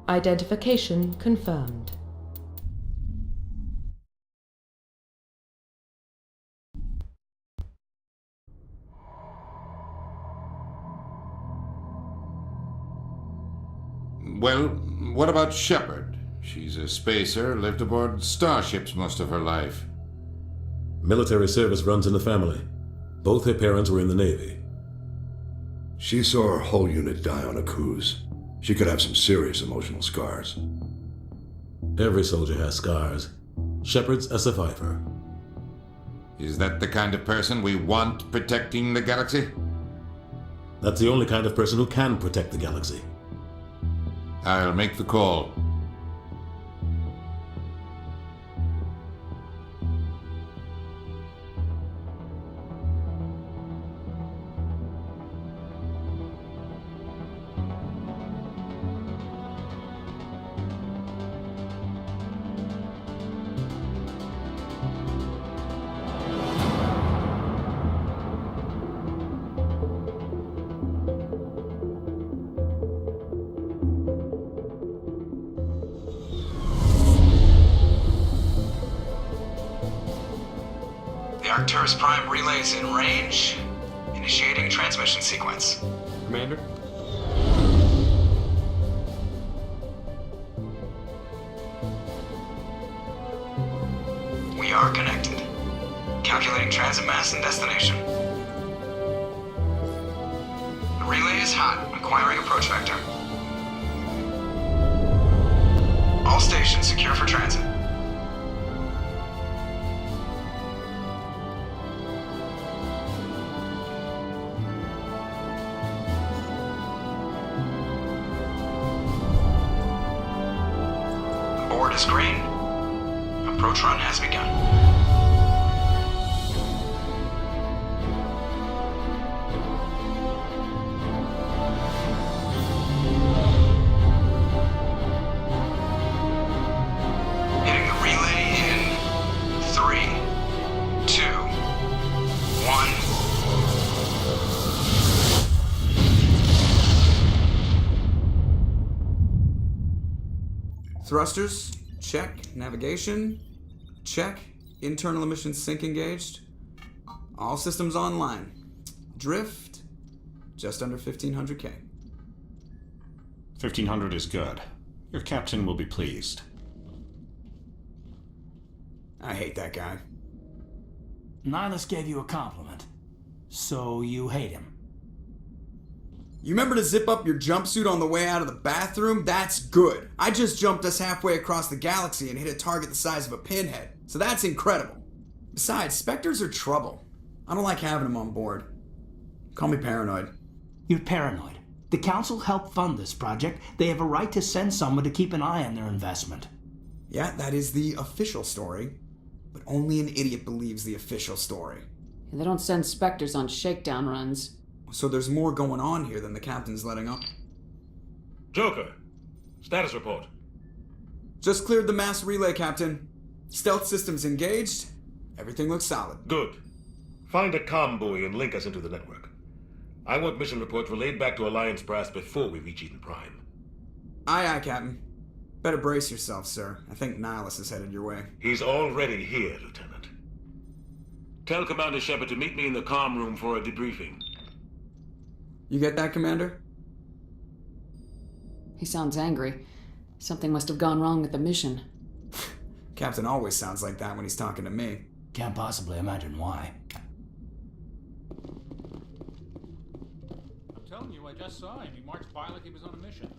Identification confirmed. Well, what about Shepard? She's a spacer, lived aboard starships most of her life. Military service runs in the family. Both her parents were in the Navy. She saw her whole unit die on a cruise. She could have some serious emotional scars. Every soldier has scars. Shepard's a survivor. Is that the kind of person we want protecting the galaxy? That's the only kind of person who can protect the galaxy. I'll make the call. Arcturus Prime relays in range. Initiating transmission sequence. Commander? We are connected. Calculating transit mass and destination. The relay is hot. Acquiring approach vector. All stations secure for transit. Board is green. Approach run has begun. Hitting the relay in 3, 2, 1. Thrusters, check. Navigation, check. Internal emissions sync engaged. All systems online. Drift, just under 1500K. 1500 is good. Your captain will be pleased. I hate that guy. Nihilus gave you a compliment, so you hate him. You remember to zip up your jumpsuit on the way out of the bathroom? That's good. I just jumped us halfway across the galaxy and hit a target the size of a pinhead, so that's incredible. Besides, Spectres are trouble. I don't like having them on board. Call me paranoid. You're paranoid. The Council helped fund this project. They have a right to send someone to keep an eye on their investment. Yeah, that is the official story. But only an idiot believes the official story. They don't send Spectres on shakedown runs. So there's more going on here than the captain's letting up. Joker, status report. Just cleared the mass relay, Captain. Stealth systems engaged. Everything looks solid. Good. Find a comm buoy and link us into the network. I want mission reports relayed back to Alliance brass before we reach Eden Prime. Aye, aye, Captain. Better brace yourself, sir. I think Nihilus is headed your way. He's already here, Lieutenant. Tell Commander Shepard to meet me in the comm room for a debriefing. You get that, Commander? He sounds angry. Something must have gone wrong with the mission. Captain always sounds like that when he's talking to me. Can't possibly imagine why. I'm telling you, I just saw him. He marched by like he was on a mission.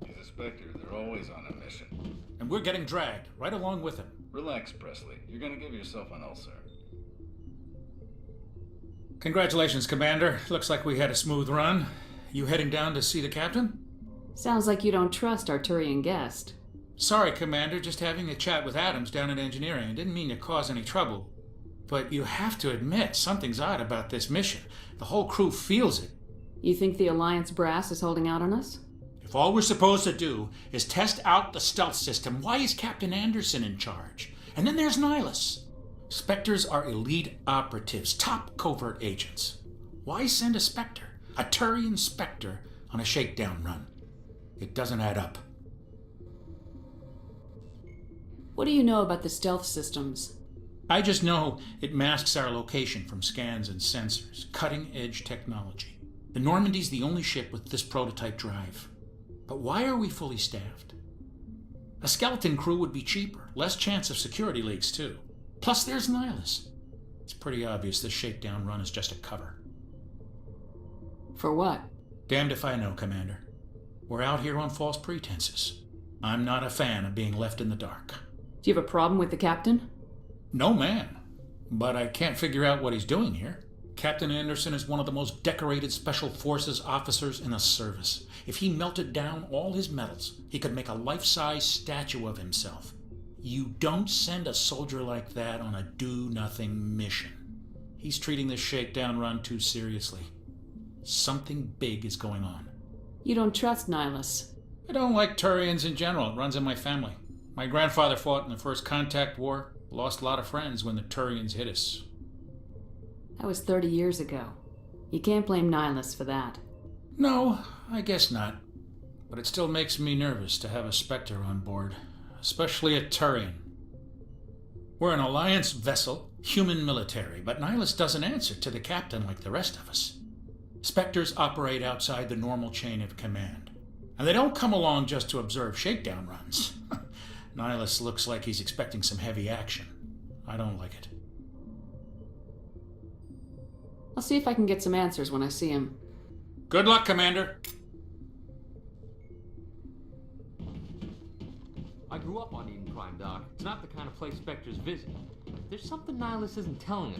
He's a Spectre. They're always on a mission. And we're getting dragged, right along with him. Relax, Presley. You're gonna give yourself an ulcer. Congratulations, Commander. Looks like we had a smooth run. You heading down to see the captain? Sounds like you don't trust our Turian guest. Sorry, Commander. Just having a chat with Adams down in engineering. Didn't mean to cause any trouble. But you have to admit, something's odd about this mission. The whole crew feels it. You think the Alliance brass is holding out on us? If all we're supposed to do is test out the stealth system, why is Captain Anderson in charge? And then there's Nihilus. Spectres are elite operatives, top covert agents. Why send a Spectre, a Turian Spectre, on a shakedown run? It doesn't add up. What do you know about the stealth systems? I just know it masks our location from scans and sensors. Cutting-edge technology. The Normandy's the only ship with this prototype drive. But why are we fully staffed? A skeleton crew would be cheaper. Less chance of security leaks, too. Plus, there's Nihilus. It's pretty obvious this shakedown run is just a cover. For what? Damned if I know, Commander. We're out here on false pretenses. I'm not a fan of being left in the dark. Do you have a problem with the captain? No, man. But I can't figure out what he's doing here. Captain Anderson is one of the most decorated Special Forces officers in the service. If he melted down all his medals, he could make a life-size statue of himself. You don't send a soldier like that on a do-nothing mission. He's treating this shakedown run too seriously. Something big is going on. You don't trust Nihilus? I don't like Turians in general. It runs in my family. My grandfather fought in the First Contact War. Lost a lot of friends when the Turians hit us. That was 30 years ago. You can't blame Nihilus for that. No, I guess not. But it still makes me nervous to have a Spectre on board, especially a Turian. We're an Alliance vessel, human military, but Nihilus doesn't answer to the captain like the rest of us. Spectres operate outside the normal chain of command, and they don't come along just to observe shakedown runs. Nihilus looks like he's expecting some heavy action. I don't like it. I'll see if I can get some answers when I see him. Good luck, Commander. I grew up on Eden Prime, Doc. It's not the kind of place Spectres visit. There's something Nihilus isn't telling us.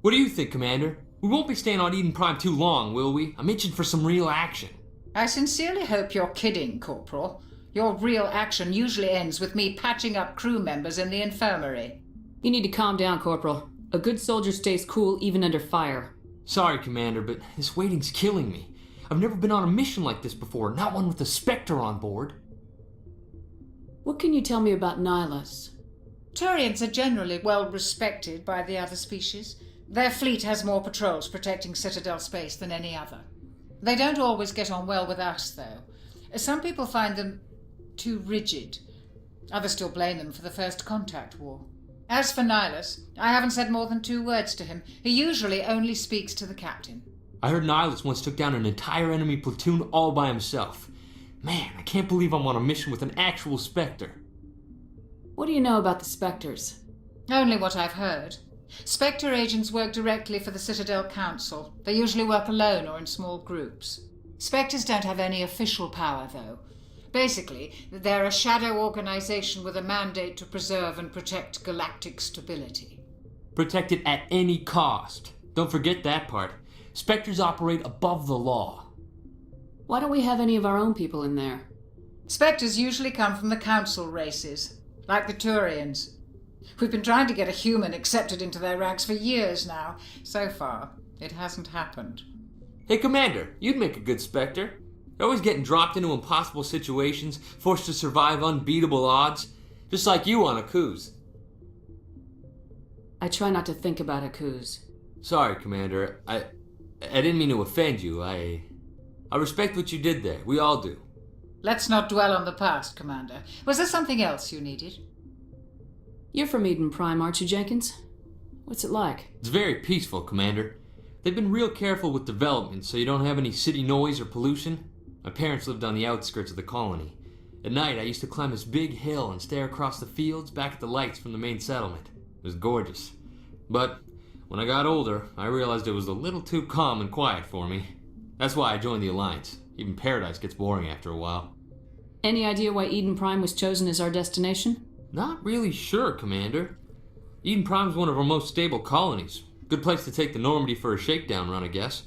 What do you think, Commander? We won't be staying on Eden Prime too long, will we? I'm itching for some real action. I sincerely hope you're kidding, Corporal. Your real action usually ends with me patching up crew members in the infirmary. You need to calm down, Corporal. A good soldier stays cool even under fire. Sorry, Commander, but this waiting's killing me. I've never been on a mission like this before, not one with a Spectre on board. What can you tell me about Nihilus? Turians are generally well respected by the other species. Their fleet has more patrols protecting Citadel space than any other. They don't always get on well with us, though. Some people find them too rigid. Others still blame them for the First Contact War. As for Nihilus, I haven't said more than 2 words to him. He usually only speaks to the captain. I heard Nihilus once took down an entire enemy platoon all by himself. Man, I can't believe I'm on a mission with an actual Spectre. What do you know about the Spectres? Only what I've heard. Spectre agents work directly for the Citadel Council. They usually work alone or in small groups. Spectres don't have any official power, though. Basically, they're a shadow organization with a mandate to preserve and protect galactic stability. Protect it at any cost. Don't forget that part. Spectres operate above the law. Why don't we have any of our own people in there? Spectres usually come from the Council races, like the Turians. We've been trying to get a human accepted into their ranks for years now. So far, it hasn't happened. Hey, Commander, you'd make a good Spectre. You're always getting dropped into impossible situations, forced to survive unbeatable odds, just like you on Akuz. I try not to think about Akuz. Sorry, Commander. I didn't mean to offend you. I respect what you did there. We all do. Let's not dwell on the past, Commander. Was there something else you needed? You're from Eden Prime, aren't you, Jenkins? What's it like? It's very peaceful, Commander. They've been real careful with development so you don't have any city noise or pollution. My parents lived on the outskirts of the colony. At night, I used to climb this big hill and stare across the fields back at the lights from the main settlement. It was gorgeous. But when I got older, I realized it was a little too calm and quiet for me. That's why I joined the Alliance. Even Paradise gets boring after a while. Any idea why Eden Prime was chosen as our destination? Not really sure, Commander. Eden Prime's one of our most stable colonies. Good place to take the Normandy for a shakedown run, I guess.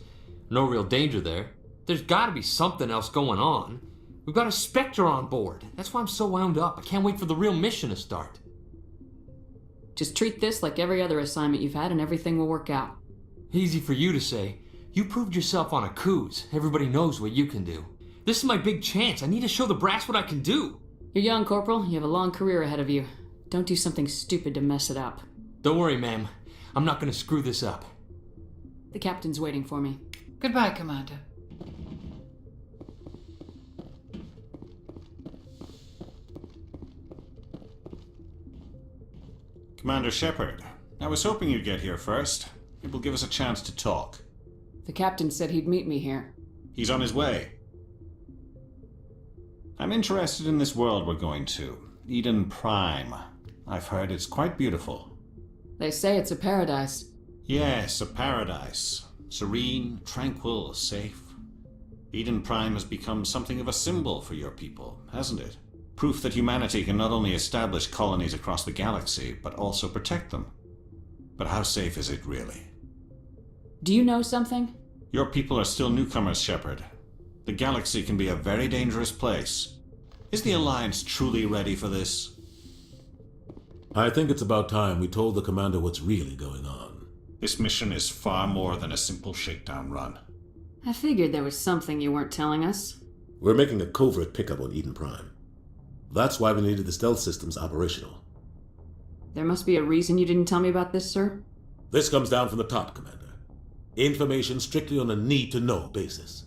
No real danger there. There's gotta be something else going on. We've got a Spectre on board. That's why I'm so wound up. I can't wait for the real mission to start. Just treat this like every other assignment you've had and everything will work out. Easy for you to say. You proved yourself on Akuz. Everybody knows what you can do. This is my big chance. I need to show the brass what I can do. You're young, Corporal. You have a long career ahead of you. Don't do something stupid to mess it up. Don't worry, ma'am. I'm not gonna screw this up. The captain's waiting for me. Goodbye, Commander. Commander Shepard, I was hoping you'd get here first. It will give us a chance to talk. The captain said he'd meet me here. He's on his way. I'm interested in this world we're going to, Eden Prime. I've heard it's quite beautiful. They say it's a paradise. Yes, a paradise. Serene, tranquil, safe. Eden Prime has become something of a symbol for your people, hasn't it? Proof that humanity can not only establish colonies across the galaxy, but also protect them. But how safe is it really? Do you know something? Your people are still newcomers, Shepard. The galaxy can be a very dangerous place. Is the Alliance truly ready for this? I think it's about time we told the commander what's really going on. This mission is far more than a simple shakedown run. I figured there was something you weren't telling us. We're making a covert pickup on Eden Prime. That's why we needed the stealth systems operational. There must be a reason you didn't tell me about this, sir? This comes down from the top, Commander. Information strictly on a need-to-know basis.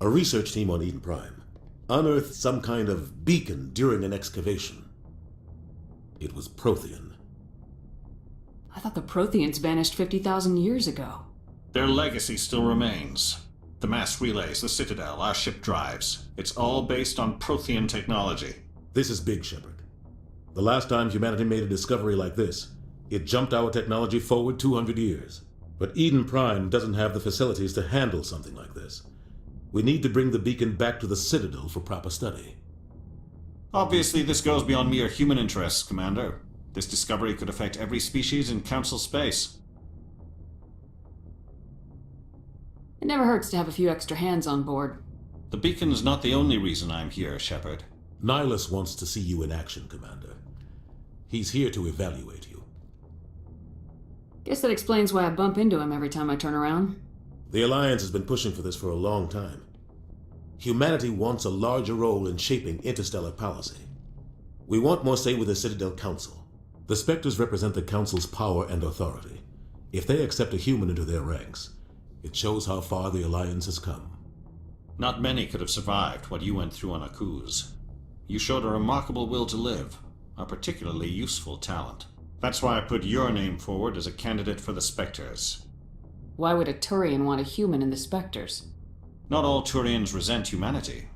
A research team on Eden Prime unearthed some kind of beacon during an excavation. It was Prothean. I thought the Protheans vanished 50,000 years ago. Their legacy still remains. The mass relays, the Citadel, our ship drives. It's all based on Prothean technology. This is big, Shepard. The last time humanity made a discovery like this, it jumped our technology forward 200 years. But Eden Prime doesn't have the facilities to handle something like this. We need to bring the beacon back to the Citadel for proper study. Obviously, this goes beyond mere human interests, Commander. This discovery could affect every species in Council space. It never hurts to have a few extra hands on board. The beacon's not the only reason I'm here, Shepard. Nihilus wants to see you in action, Commander. He's here to evaluate you. Guess that explains why I bump into him every time I turn around. The Alliance has been pushing for this for a long time. Humanity wants a larger role in shaping interstellar policy. We want more say with the Citadel Council. The Spectres represent the Council's power and authority. If they accept a human into their ranks, it shows how far the Alliance has come. Not many could have survived what you went through on Akuz. You showed a remarkable will to live, a particularly useful talent. That's why I put your name forward as a candidate for the Spectres. Why would a Turian want a human in the Spectres? Not all Turians resent humanity.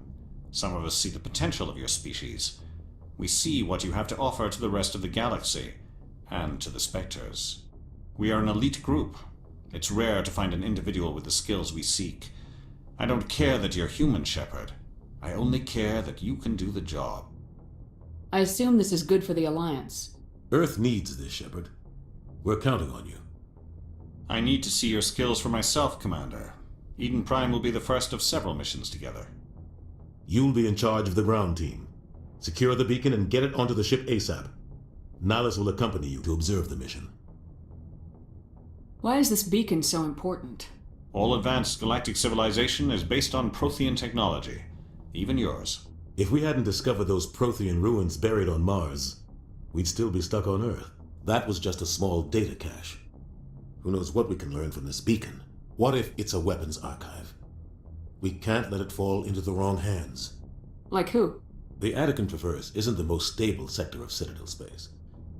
Some of us see the potential of your species. We see what you have to offer to the rest of the galaxy, and to the Spectres. We are an elite group. It's rare to find an individual with the skills we seek. I don't care that you're human, Shepard. I only care that you can do the job. I assume this is good for the Alliance. Earth needs this, Shepard. We're counting on you. I need to see your skills for myself, Commander. Eden Prime will be the first of several missions together. You'll be in charge of the ground team. Secure the beacon and get it onto the ship ASAP. Nihilus will accompany you to observe the mission. Why is this beacon so important? All advanced galactic civilization is based on Prothean technology. Even yours. If we hadn't discovered those Prothean ruins buried on Mars, we'd still be stuck on Earth. That was just a small data cache. Who knows what we can learn from this beacon? What if it's a weapons archive? We can't let it fall into the wrong hands. Like who? The Attican Traverse isn't the most stable sector of Citadel space.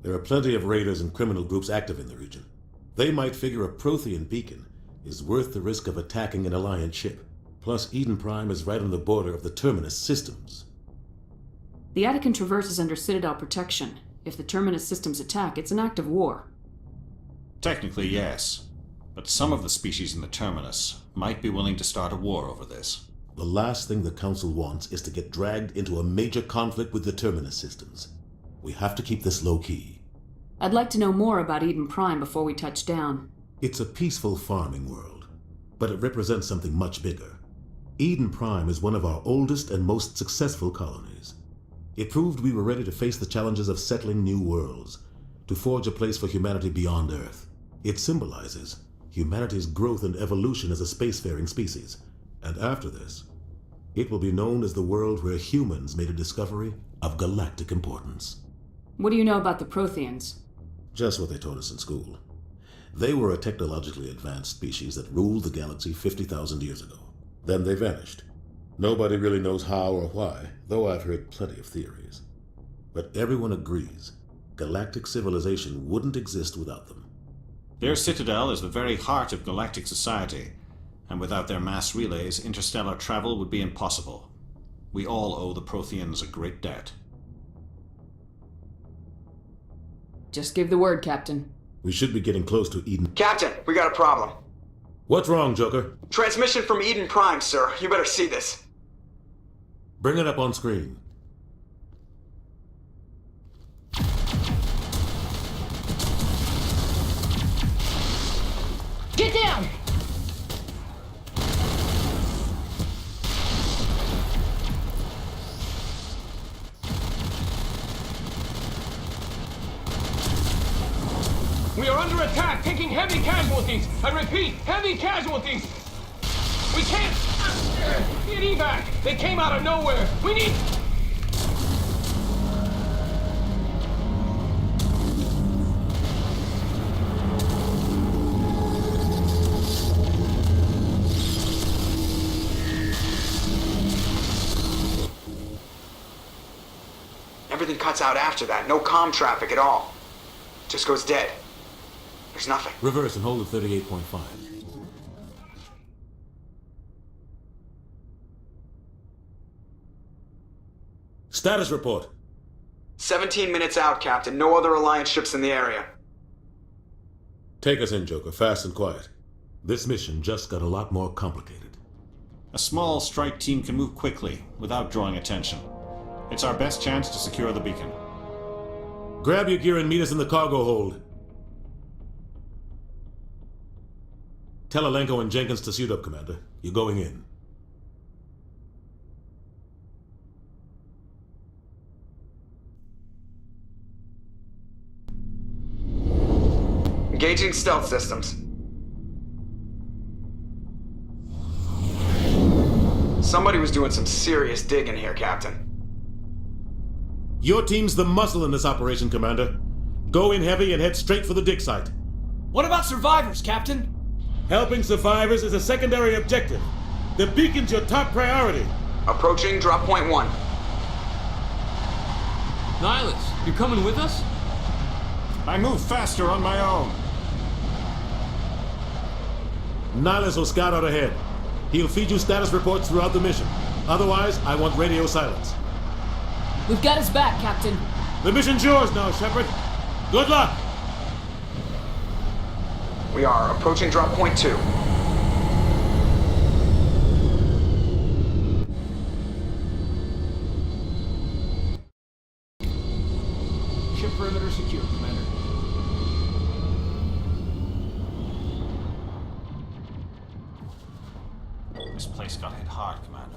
There are plenty of raiders and criminal groups active in the region. They might figure a Prothean beacon is worth the risk of attacking an Alliance ship. Plus, Eden Prime is right on the border of the Terminus systems. The Attican Traverse is under Citadel protection. If the Terminus systems attack, it's an act of war. Technically, yes. But some of the species in the Terminus might be willing to start a war over this. The last thing the Council wants is to get dragged into a major conflict with the Terminus systems. We have to keep this low-key. I'd like to know more about Eden Prime before we touch down. It's a peaceful farming world, but it represents something much bigger. Eden Prime is one of our oldest and most successful colonies. It proved we were ready to face the challenges of settling new worlds, to forge a place for humanity beyond Earth. It symbolizes humanity's growth and evolution as a spacefaring species. And after this, it will be known as the world where humans made a discovery of galactic importance. What do you know about the Protheans? Just what they taught us in school. They were a technologically advanced species that ruled the galaxy 50,000 years ago. Then they vanished. Nobody really knows how or why, though I've heard plenty of theories. But everyone agrees Galactic civilization wouldn't exist without them. Their citadel is the very heart of galactic society, and without their mass relays, interstellar travel would be impossible. We all owe the Protheans a great debt. Just give the word, Captain. We should be getting close to Eden. Captain, we got a problem. What's wrong, Joker? Transmission from Eden Prime, sir. You better see this. Bring it up on screen. Get down! We are under attack, taking heavy casualties. I repeat, heavy casualties. We can't get evac. They came out of nowhere. We need... Everything cuts out after that. No comm traffic at all. Just goes dead. There's nothing. Reverse and hold at 38.5. Status report. 17 minutes out, Captain. No other Alliance ships in the area. Take us in, Joker, fast and quiet. This mission just got a lot more complicated. A small strike team can move quickly, without drawing attention. It's our best chance to secure the beacon. Grab your gear and meet us in the cargo hold. Tell Alenko and Jenkins to suit up, Commander. You're going in. Engaging stealth systems. Somebody was doing some serious digging here, Captain. Your team's the muscle in this operation, Commander. Go in heavy and head straight for the dig site. What about survivors, Captain? Helping survivors is a secondary objective. The beacon's your top priority. Approaching drop point 1. Nihilus, you're coming with us? I move faster on my own. Nihilus will scout out ahead. He'll feed you status reports throughout the mission. Otherwise, I want radio silence. We've got his back, Captain. The mission's yours now, Shepard. Good luck! We are approaching drop point 2. Ship perimeter secure, Commander. This place got hit hard, Commander.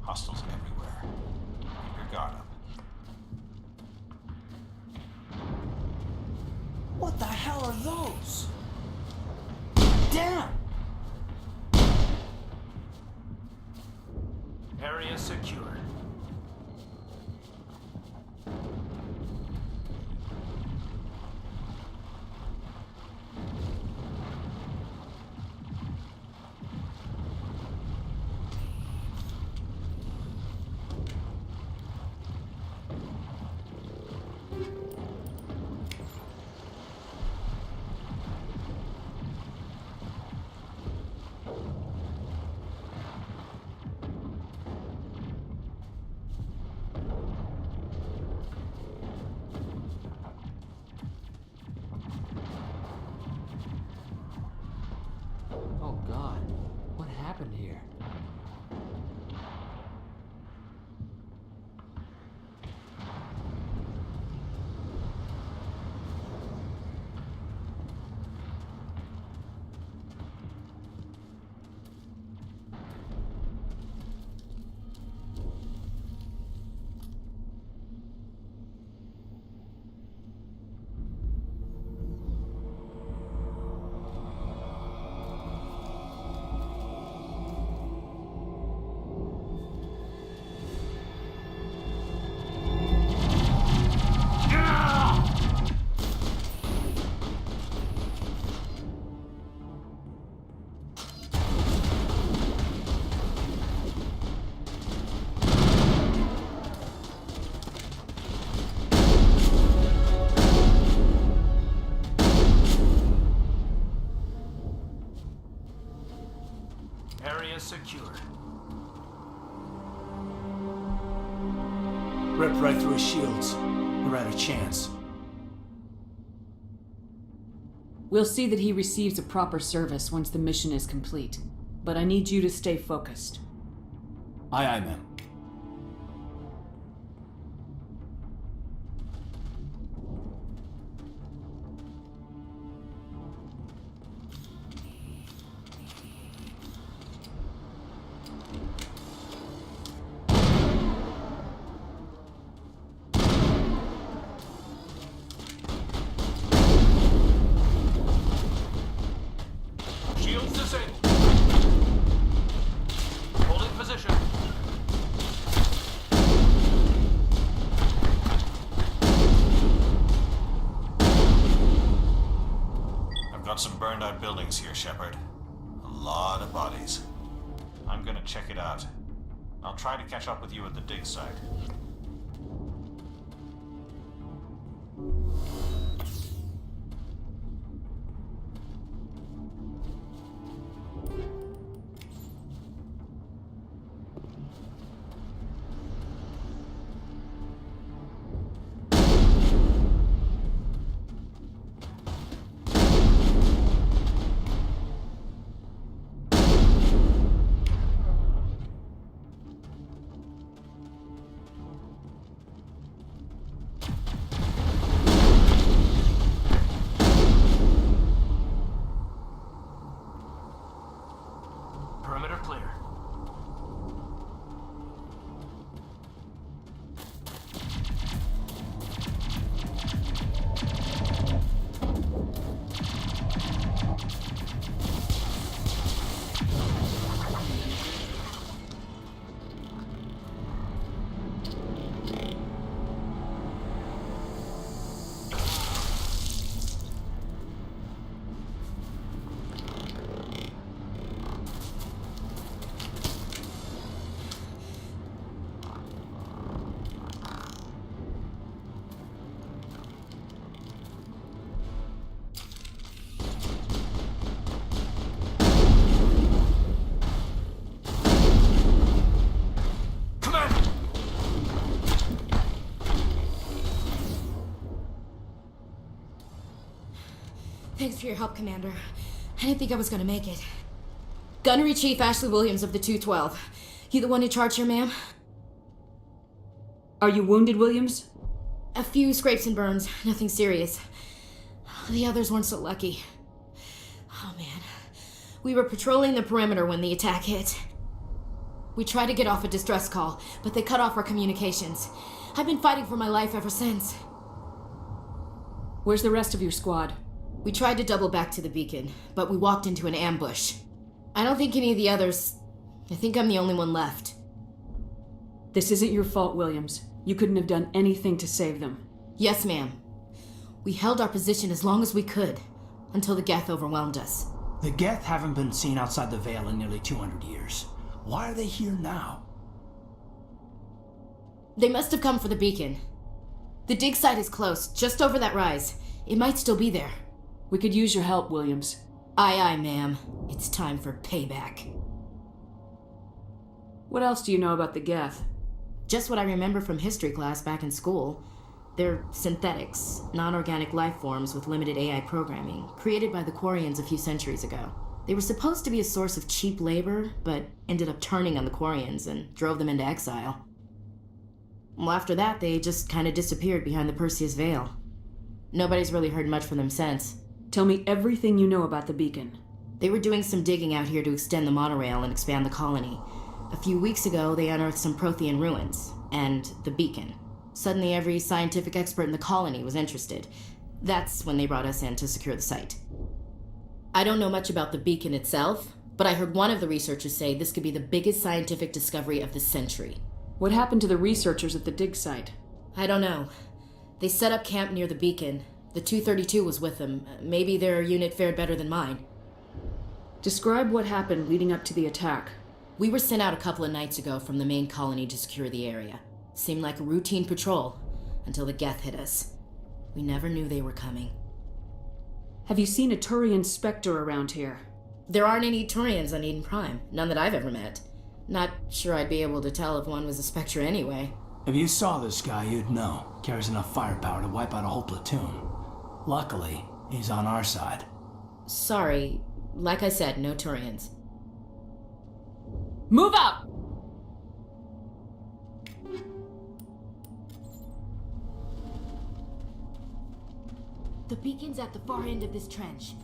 Hostiles everywhere. Keep your guard up. What the hell are those? Damn! Area secured. Oh God, what happened here? secure. Ripped right through his shields. Never had a chance. We'll see that he receives a proper service once the mission is complete. But I need you to stay focused. Aye, aye, ma'am. Shields disabled. Holding position. I've got some burned out buildings here, Shepard. A lot of bodies. I'm gonna check it out. I'll try to catch up with you at the dig site. Perimeter clear. Thanks for your help, Commander. I didn't think I was gonna make it. Gunnery Chief Ashley Williams of the 212. You the one in charge here, ma'am? Are you wounded, Williams? A few scrapes and burns, nothing serious. The others weren't so lucky. Oh man. We were patrolling the perimeter when the attack hit. We tried to get off a distress call, but they cut off our communications. I've been fighting for my life ever since. Where's the rest of your squad? We tried to double back to the beacon, but we walked into an ambush. I don't think any of the others... I think I'm the only one left. This isn't your fault, Williams. You couldn't have done anything to save them. Yes, ma'am. We held our position as long as we could, until the Geth overwhelmed us. The Geth haven't been seen outside the Veil in nearly 200 years. Why are they here now? They must have come for the beacon. The dig site is close, just over that rise. It might still be there. We could use your help, Williams. Aye, aye, ma'am. It's time for payback. What else do you know about the Geth? Just what I remember from history class back in school. They're synthetics, non-organic life forms with limited AI programming, created by the Quarians a few centuries ago. They were supposed to be a source of cheap labor, but ended up turning on the Quarians and drove them into exile. Well, after that, they just kind of disappeared behind the Perseus Veil. Nobody's really heard much from them since. Tell me everything you know about the beacon. They were doing some digging out here to extend the monorail and expand the colony. A few weeks ago, they unearthed some Prothean ruins, and the beacon. Suddenly, every scientific expert in the colony was interested. That's when they brought us in to secure the site. I don't know much about the beacon itself, but I heard one of the researchers say this could be the biggest scientific discovery of the century. What happened to the researchers at the dig site? I don't know. They set up camp near the beacon. The 232 was with them. Maybe their unit fared better than mine. Describe what happened leading up to the attack. We were sent out a couple of nights ago from the main colony to secure the area. Seemed like a routine patrol, until the Geth hit us. We never knew they were coming. Have you seen a Turian Spectre around here? There aren't any Turians on Eden Prime, none that I've ever met. Not sure I'd be able to tell if one was a Spectre anyway. If you saw this guy, you'd know. Carries enough firepower to wipe out a whole platoon. Luckily, he's on our side. Sorry, like I said, no Turians. Move out! The beacon's at the far end of this trench.